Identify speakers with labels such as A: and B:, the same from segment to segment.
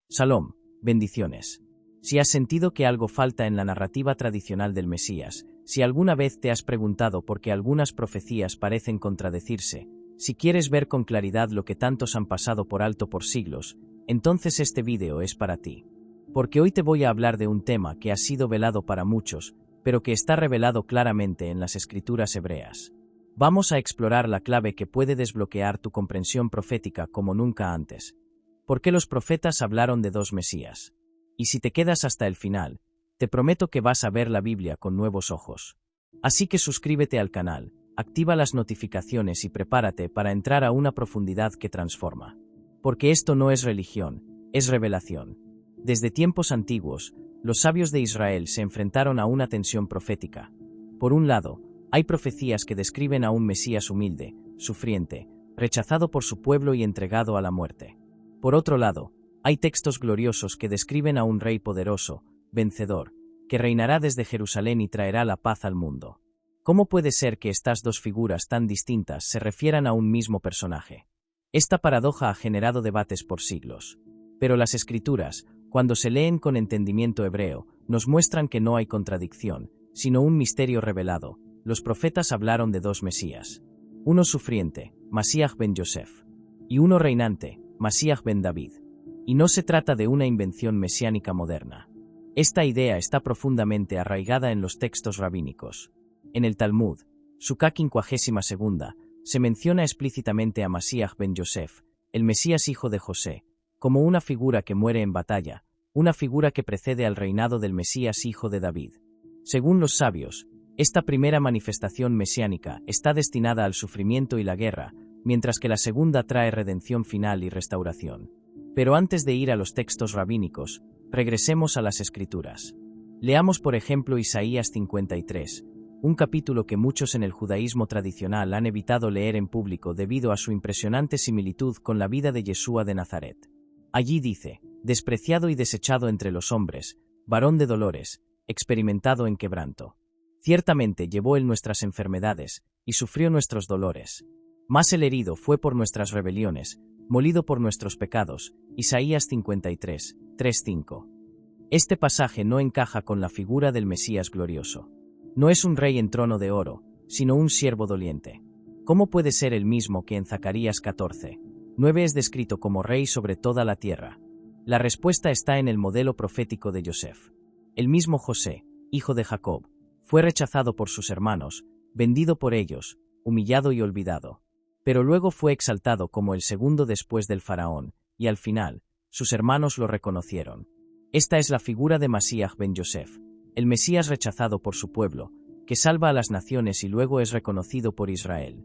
A: Shalom, bendiciones. Si has sentido que algo falta en la narrativa tradicional del Mesías, si alguna vez te has preguntado por qué algunas profecías parecen contradecirse, si quieres ver con claridad lo que tantos han pasado por alto por siglos, entonces este vídeo es para ti. Porque hoy te voy a hablar de un tema que ha sido velado para muchos, pero que está revelado claramente en las escrituras hebreas. Vamos a explorar la clave que puede desbloquear tu comprensión profética como nunca antes. ¿Por qué los profetas hablaron de dos Mesías? Y si te quedas hasta el final, te prometo que vas a ver la Biblia con nuevos ojos. Así que suscríbete al canal, activa las notificaciones y prepárate para entrar a una profundidad que transforma. Porque esto no es religión, es revelación. Desde tiempos antiguos, los sabios de Israel se enfrentaron a una tensión profética. Por un lado, hay profecías que describen a un Mesías humilde, sufriente, rechazado por su pueblo y entregado a la muerte. Por otro lado, hay textos gloriosos que describen a un rey poderoso, vencedor, que reinará desde Jerusalén y traerá la paz al mundo. ¿Cómo puede ser que estas dos figuras tan distintas se refieran a un mismo personaje? Esta paradoja ha generado debates por siglos. Pero las Escrituras, cuando se leen con entendimiento hebreo, nos muestran que no hay contradicción, sino un misterio revelado. Los profetas hablaron de dos Mesías. Uno sufriente, Masías ben Yosef, y uno reinante, Masías ben David. Y no se trata de una invención mesiánica moderna. Esta idea está profundamente arraigada en los textos rabínicos. En el Talmud, Sukkah 52, se menciona explícitamente a Masías ben Yosef, el Mesías hijo de José, como una figura que muere en batalla, una figura que precede al reinado del Mesías hijo de David. Según los sabios, esta primera manifestación mesiánica está destinada al sufrimiento y la guerra, mientras que la segunda trae redención final y restauración. Pero antes de ir a los textos rabínicos, regresemos a las Escrituras. Leamos por ejemplo Isaías 53, un capítulo que muchos en el judaísmo tradicional han evitado leer en público debido a su impresionante similitud con la vida de Yeshua de Nazaret. Allí dice: despreciado y desechado entre los hombres, varón de dolores, experimentado en quebranto. Ciertamente llevó él nuestras enfermedades, y sufrió nuestros dolores. Mas el herido fue por nuestras rebeliones, molido por nuestros pecados. Isaías 53, 3-5. Este pasaje no encaja con la figura del Mesías glorioso. No es un rey en trono de oro, sino un siervo doliente. ¿Cómo puede ser el mismo que en Zacarías 14, 9 es descrito como rey sobre toda la tierra? La respuesta está en el modelo profético de Yosef. El mismo José, hijo de Jacob, fue rechazado por sus hermanos, vendido por ellos, humillado y olvidado. Pero luego fue exaltado como el segundo después del faraón, y al final, sus hermanos lo reconocieron. Esta es la figura de Masías ben Yosef, el Mesías rechazado por su pueblo, que salva a las naciones y luego es reconocido por Israel.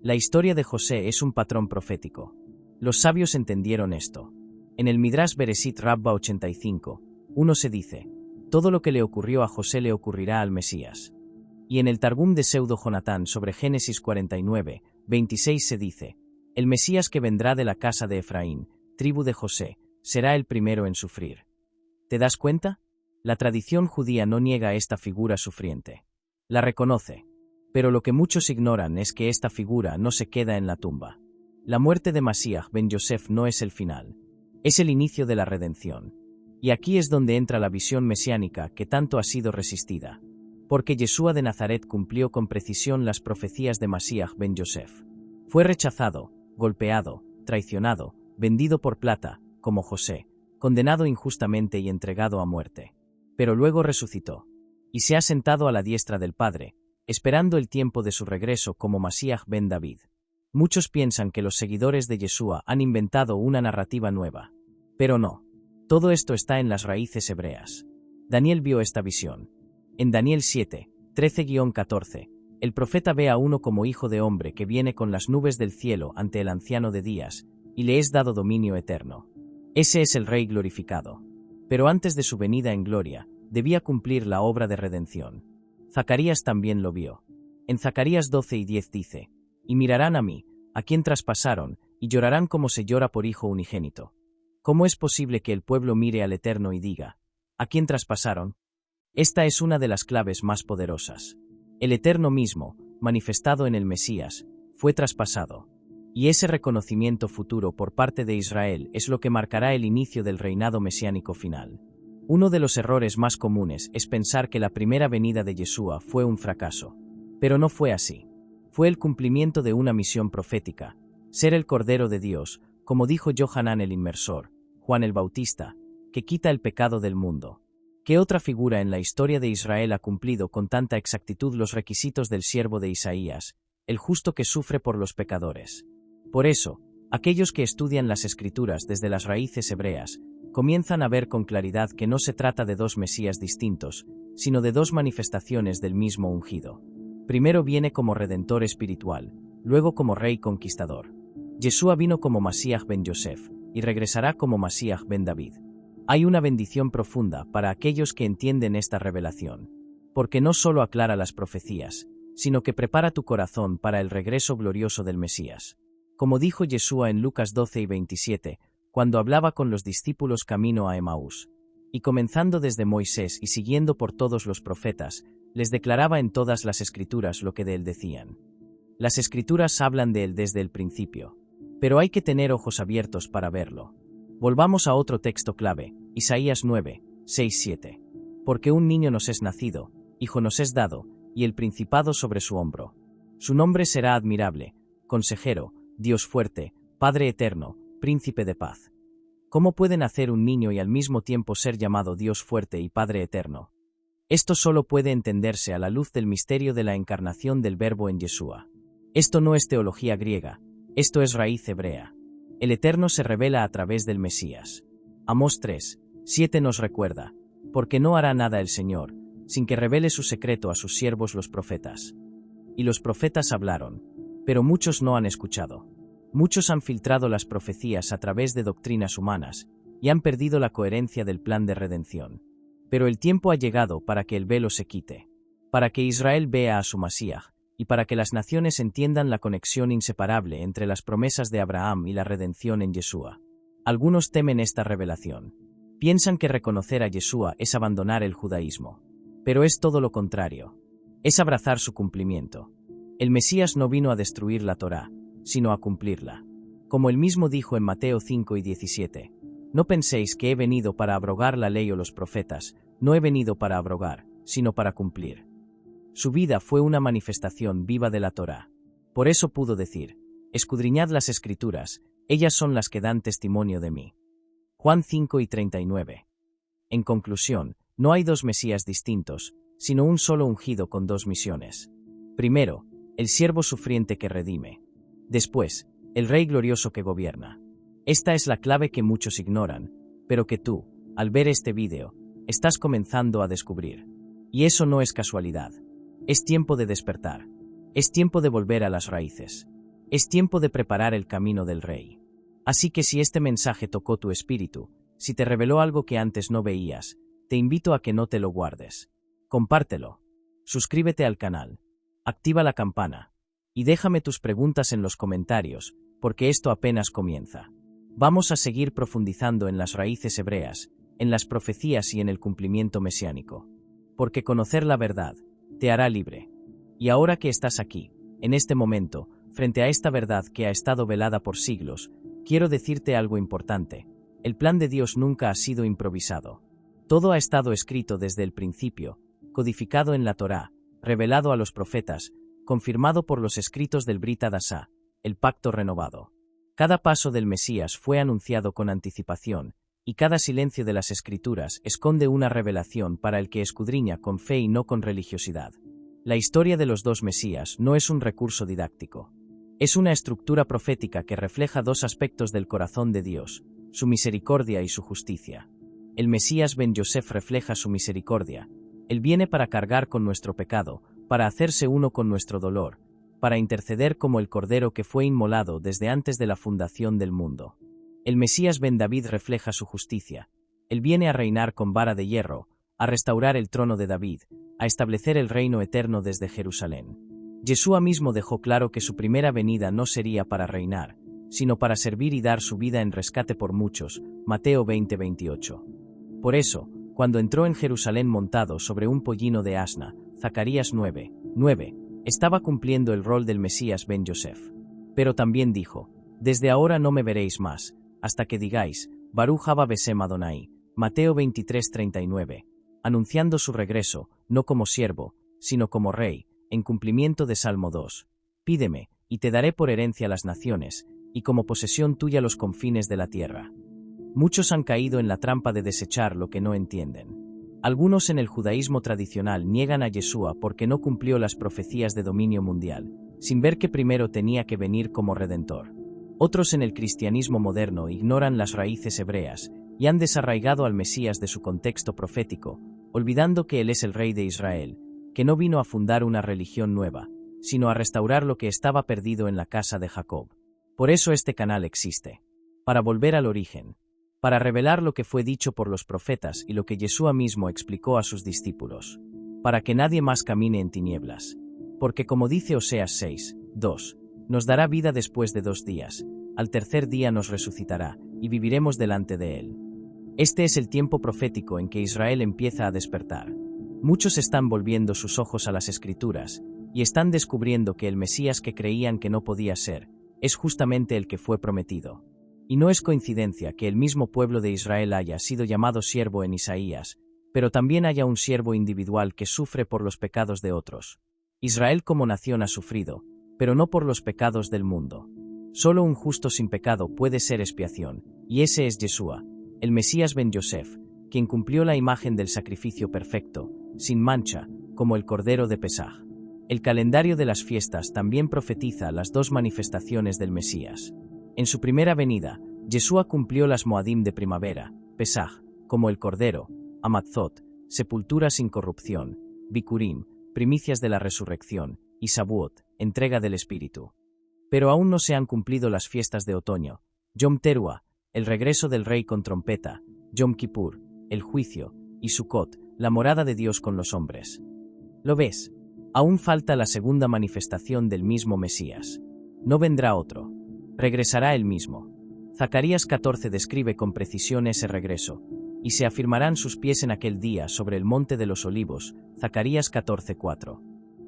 A: La historia de José es un patrón profético. Los sabios entendieron esto. En el Midrash Bereshit Rabba 85, 1 se dice: todo lo que le ocurrió a José le ocurrirá al Mesías. Y en el Targum de Pseudo Jonatán sobre Génesis 49, 26 se dice: el Mesías que vendrá de la casa de Efraín, tribu de José, será el primero en sufrir. ¿Te das cuenta? La tradición judía no niega esta figura sufriente. La reconoce. Pero lo que muchos ignoran es que esta figura no se queda en la tumba. La muerte de Masías ben Yosef no es el final. Es el inicio de la redención. Y aquí es donde entra la visión mesiánica que tanto ha sido resistida. Porque Yeshua de Nazaret cumplió con precisión las profecías de Masías ben Yosef. Fue rechazado, golpeado, traicionado, vendido por plata, como José, condenado injustamente y entregado a muerte. Pero luego resucitó. Y se ha sentado a la diestra del Padre, esperando el tiempo de su regreso como Masías ben David. Muchos piensan que los seguidores de Yeshua han inventado una narrativa nueva. Pero no. Todo esto está en las raíces hebreas. Daniel vio esta visión. En Daniel 7, 13-14, el profeta ve a uno como hijo de hombre que viene con las nubes del cielo ante el anciano de días, y le es dado dominio eterno. Ese es el Rey glorificado. Pero antes de su venida en gloria, debía cumplir la obra de redención. Zacarías también lo vio. En Zacarías 12:10 dice: y mirarán a mí, a quien traspasaron, y llorarán como se llora por hijo unigénito. ¿Cómo es posible que el pueblo mire al Eterno y diga: ¿a quién traspasaron? Esta es una de las claves más poderosas. El Eterno mismo, manifestado en el Mesías, fue traspasado. Y ese reconocimiento futuro por parte de Israel es lo que marcará el inicio del reinado mesiánico final. Uno de los errores más comunes es pensar que la primera venida de Yeshua fue un fracaso. Pero no fue así. Fue el cumplimiento de una misión profética, ser el Cordero de Dios, como dijo Yohanan el Inmersor, Juan el Bautista, que quita el pecado del mundo. ¿Qué otra figura en la historia de Israel ha cumplido con tanta exactitud los requisitos del siervo de Isaías, el justo que sufre por los pecadores? Por eso, aquellos que estudian las Escrituras desde las raíces hebreas, comienzan a ver con claridad que no se trata de dos Mesías distintos, sino de dos manifestaciones del mismo ungido. Primero viene como Redentor espiritual, luego como Rey conquistador. Yeshua vino como Masías ben Yosef, y regresará como Masías ben David. Hay una bendición profunda para aquellos que entienden esta revelación, porque no solo aclara las profecías, sino que prepara tu corazón para el regreso glorioso del Mesías. Como dijo Yeshua en Lucas 12 y 27, cuando hablaba con los discípulos camino a Emaús, y comenzando desde Moisés y siguiendo por todos los profetas, les declaraba en todas las Escrituras lo que de él decían. Las Escrituras hablan de él desde el principio, pero hay que tener ojos abiertos para verlo. Volvamos a otro texto clave, Isaías 9, 6, 7. Porque un niño nos es nacido, hijo nos es dado, y el principado sobre su hombro. Su nombre será admirable, consejero, Dios fuerte, Padre eterno, príncipe de paz. ¿Cómo puede nacer un niño y al mismo tiempo ser llamado Dios fuerte y Padre eterno? Esto solo puede entenderse a la luz del misterio de la encarnación del Verbo en Yeshua. Esto no es teología griega, esto es raíz hebrea. El Eterno se revela a través del Mesías. Amós 3, 7 nos recuerda, porque no hará nada el Señor, sin que revele su secreto a sus siervos los profetas. Y los profetas hablaron, pero muchos no han escuchado. Muchos han filtrado las profecías a través de doctrinas humanas, y han perdido la coherencia del plan de redención. Pero el tiempo ha llegado para que el velo se quite, para que Israel vea a su Masías, y para que las naciones entiendan la conexión inseparable entre las promesas de Abraham y la redención en Yeshua. Algunos temen esta revelación. Piensan que reconocer a Yeshua es abandonar el judaísmo. Pero es todo lo contrario. Es abrazar su cumplimiento. El Mesías no vino a destruir la Torá, sino a cumplirla. Como él mismo dijo en Mateo 5 y 17, no penséis que he venido para abrogar la ley o los profetas, no he venido para abrogar, sino para cumplir. Su vida fue una manifestación viva de la Torá. Por eso pudo decir, escudriñad las Escrituras, ellas son las que dan testimonio de mí. Juan 5 y 39. En conclusión, no hay dos Mesías distintos, sino un solo ungido con dos misiones. Primero, el siervo sufriente que redime. Después, el Rey glorioso que gobierna. Esta es la clave que muchos ignoran, pero que tú, al ver este vídeo, estás comenzando a descubrir. Y eso no es casualidad. Es tiempo de despertar. Es tiempo de volver a las raíces. Es tiempo de preparar el camino del Rey. Así que si este mensaje tocó tu espíritu, si te reveló algo que antes no veías, te invito a que no te lo guardes. Compártelo. Suscríbete al canal. Activa la campana. Y déjame tus preguntas en los comentarios, porque esto apenas comienza. Vamos a seguir profundizando en las raíces hebreas, en las profecías y en el cumplimiento mesiánico. Porque conocer la verdad te hará libre. Y ahora que estás aquí, en este momento, frente a esta verdad que ha estado velada por siglos, quiero decirte algo importante. El plan de Dios nunca ha sido improvisado. Todo ha estado escrito desde el principio, codificado en la Torá, revelado a los profetas, confirmado por los escritos del Brit Hadashah, el pacto renovado. Cada paso del Mesías fue anunciado con anticipación, y cada silencio de las Escrituras esconde una revelación para el que escudriña con fe y no con religiosidad. La historia de los dos Mesías no es un recurso didáctico. Es una estructura profética que refleja dos aspectos del corazón de Dios, su misericordia y su justicia. El Mesías ben Yosef refleja su misericordia. Él viene para cargar con nuestro pecado, para hacerse uno con nuestro dolor, para interceder como el Cordero que fue inmolado desde antes de la fundación del mundo. El Mesías ben David refleja su justicia. Él viene a reinar con vara de hierro, a restaurar el trono de David, a establecer el reino eterno desde Jerusalén. Yeshua mismo dejó claro que su primera venida no sería para reinar, sino para servir y dar su vida en rescate por muchos, Mateo 20:28. Por eso, cuando entró en Jerusalén montado sobre un pollino de asna, Zacarías 9:9, estaba cumpliendo el rol del Mesías ben Yosef. Pero también dijo, Desde ahora no me veréis más, hasta que digáis, Baruch haba Besem Adonai, Mateo 23:39, anunciando su regreso, no como siervo, sino como rey, en cumplimiento de Salmo 2. Pídeme, y te daré por herencia las naciones, y como posesión tuya los confines de la tierra. Muchos han caído en la trampa de desechar lo que no entienden. Algunos en el judaísmo tradicional niegan a Yeshua porque no cumplió las profecías de dominio mundial, sin ver que primero tenía que venir como redentor. Otros en el cristianismo moderno ignoran las raíces hebreas y han desarraigado al Mesías de su contexto profético, olvidando que Él es el Rey de Israel, que no vino a fundar una religión nueva, sino a restaurar lo que estaba perdido en la casa de Jacob. Por eso este canal existe. Para volver al origen. Para revelar lo que fue dicho por los profetas y lo que Yeshua mismo explicó a sus discípulos. Para que nadie más camine en tinieblas. Porque como dice Oseas 6:2, nos dará vida después de 2 días, al tercer día nos resucitará, y viviremos delante de Él. Este es el tiempo profético en que Israel empieza a despertar. Muchos están volviendo sus ojos a las Escrituras, y están descubriendo que el Mesías que creían que no podía ser, es justamente el que fue prometido. Y no es coincidencia que el mismo pueblo de Israel haya sido llamado siervo en Isaías, pero también haya un siervo individual que sufre por los pecados de otros. Israel como nación ha sufrido, pero no por los pecados del mundo. Solo un justo sin pecado puede ser expiación, y ese es Yeshua, el Mesías ben Yosef, quien cumplió la imagen del sacrificio perfecto, sin mancha, como el Cordero de Pesaj. El calendario de las fiestas también profetiza las 2 manifestaciones del Mesías. En su primera venida, Yeshua cumplió las Moadim de primavera, Pesaj, como el Cordero, Amatzot, sepultura sin corrupción, Bikurim, primicias de la resurrección, y Shavuot, entrega del Espíritu. Pero aún no se han cumplido las fiestas de otoño, Yom Teruah, el regreso del Rey con trompeta, Yom Kippur, el juicio, y Sukkot, la morada de Dios con los hombres. ¿Lo ves? Aún falta la segunda manifestación del mismo Mesías. No vendrá otro. Regresará él mismo. Zacarías 14 describe con precisión ese regreso, y se afirmarán sus pies en aquel día sobre el monte de los olivos, Zacarías 14:4.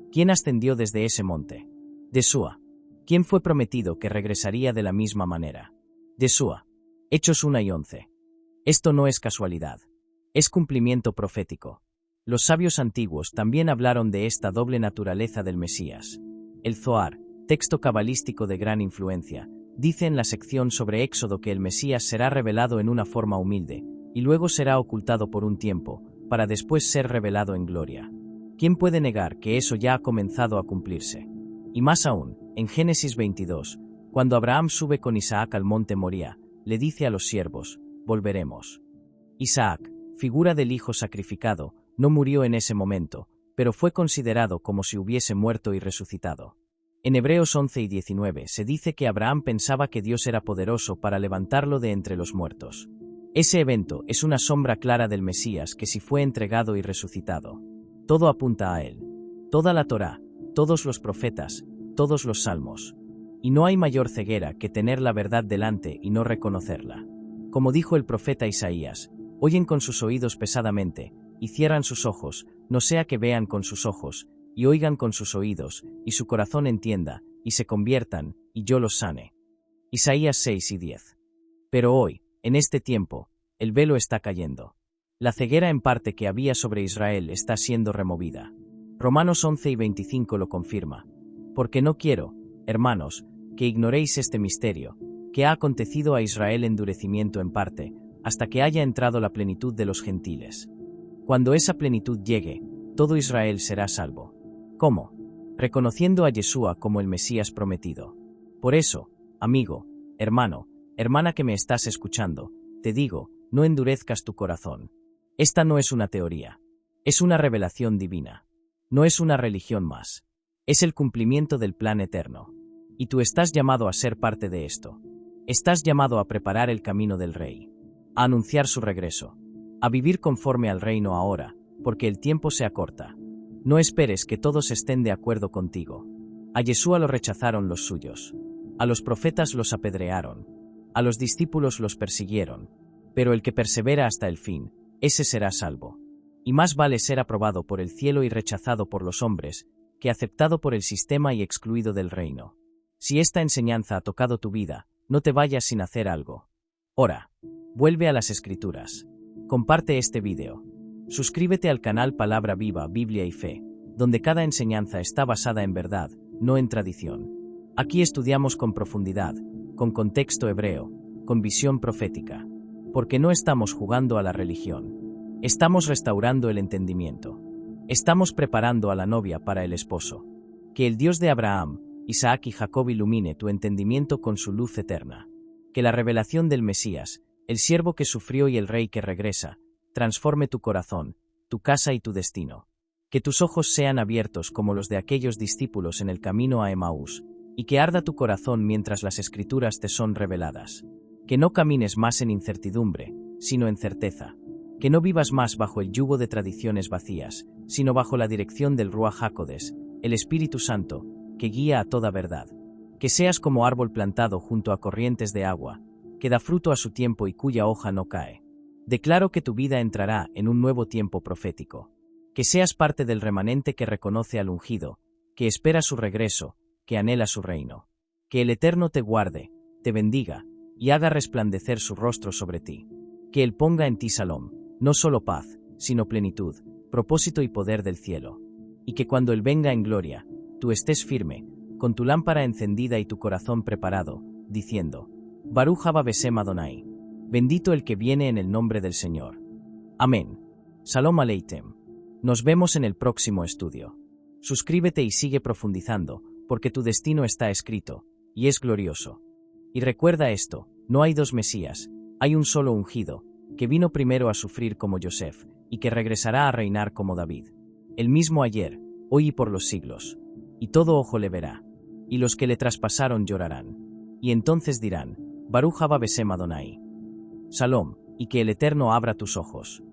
A: ¿Quién ascendió desde ese monte? Yeshua. ¿Quién fue prometido que regresaría de la misma manera? Yeshua. Hechos 1:11. Esto no es casualidad. Es cumplimiento profético. Los sabios antiguos también hablaron de esta doble naturaleza del Mesías. El Zohar, texto cabalístico de gran influencia, dice en la sección sobre Éxodo que el Mesías será revelado en una forma humilde, y luego será ocultado por un tiempo, para después ser revelado en gloria. ¿Quién puede negar que eso ya ha comenzado a cumplirse? Y más aún, en Génesis 22, cuando Abraham sube con Isaac al monte Moría, le dice a los siervos, volveremos. Isaac, figura del hijo sacrificado, no murió en ese momento, pero fue considerado como si hubiese muerto y resucitado. En Hebreos 11:19 se dice que Abraham pensaba que Dios era poderoso para levantarlo de entre los muertos. Ese evento es una sombra clara del Mesías que sí fue entregado y resucitado. Todo apunta a él. Toda la Torá, todos los profetas, todos los salmos. Y no hay mayor ceguera que tener la verdad delante y no reconocerla. Como dijo el profeta Isaías, oyen con sus oídos pesadamente, y cierran sus ojos, no sea que vean con sus ojos, y oigan con sus oídos, y su corazón entienda, y se conviertan, y yo los sane. Isaías 6:10. Pero hoy, en este tiempo, el velo está cayendo. La ceguera en parte que había sobre Israel está siendo removida. Romanos 11:25 lo confirma. Porque no quiero, hermanos, que ignoréis este misterio, que ha acontecido a Israel endurecimiento en parte, hasta que haya entrado la plenitud de los gentiles. Cuando esa plenitud llegue, todo Israel será salvo. ¿Cómo? Reconociendo a Yeshua como el Mesías prometido. Por eso, amigo, hermano, hermana que me estás escuchando, te digo, no endurezcas tu corazón. Esta no es una teoría. Es una revelación divina. No es una religión más. Es el cumplimiento del plan eterno. Y tú estás llamado a ser parte de esto. Estás llamado a preparar el camino del Rey. A anunciar su regreso. A vivir conforme al reino ahora, porque el tiempo se acorta. No esperes que todos estén de acuerdo contigo. A Yeshua lo rechazaron los suyos. A los profetas los apedrearon. A los discípulos los persiguieron. Pero el que persevera hasta el fin, ese será salvo. Y más vale ser aprobado por el cielo y rechazado por los hombres, que aceptado por el sistema y excluido del reino. Si esta enseñanza ha tocado tu vida, No te vayas sin hacer algo. Ora. Vuelve a las Escrituras. Comparte este video. Suscríbete al canal Palabra Viva, Biblia y Fe, donde cada enseñanza está basada en verdad, no en tradición. Aquí estudiamos con profundidad, con contexto hebreo, con visión profética. Porque no estamos jugando a la religión. Estamos restaurando el entendimiento. Estamos preparando a la novia para el esposo. Que el Dios de Abraham, Isaac y Jacob ilumine tu entendimiento con su luz eterna. Que la revelación del Mesías, el siervo que sufrió y el rey que regresa, transforme tu corazón, tu casa y tu destino. Que tus ojos sean abiertos como los de aquellos discípulos en el camino a Emaús, y que arda tu corazón mientras las Escrituras te son reveladas. Que no camines más en incertidumbre, sino en certeza. Que no vivas más bajo el yugo de tradiciones vacías, sino bajo la dirección del Ruach HaKodesh, el Espíritu Santo, que guía a toda verdad. Que seas como árbol plantado junto a corrientes de agua, que da fruto a su tiempo y cuya hoja no cae. Declaro que tu vida entrará en un nuevo tiempo profético. Que seas parte del remanente que reconoce al ungido, que espera su regreso, que anhela su reino. Que el Eterno te guarde, te bendiga, y haga resplandecer su rostro sobre ti. Que Él ponga en ti Salom, no solo paz, sino plenitud, propósito y poder del cielo. Y que cuando Él venga en gloria, tú estés firme, con tu lámpara encendida y tu corazón preparado, diciendo: Baruch haba Besem Adonai. Bendito el que viene en el nombre del Señor. Amén. Shalom Aleichem. Nos vemos en el próximo estudio. Suscríbete y sigue profundizando, porque tu destino está escrito, y es glorioso. Y recuerda esto, no hay dos Mesías, hay un solo ungido, que vino primero a sufrir como Yosef, y que regresará a reinar como David. El mismo ayer, hoy y por los siglos. Y todo ojo le verá. Y los que le traspasaron llorarán. Y entonces dirán: Baruch haba Besem Adonai. Shalom, y que el Eterno abra tus ojos.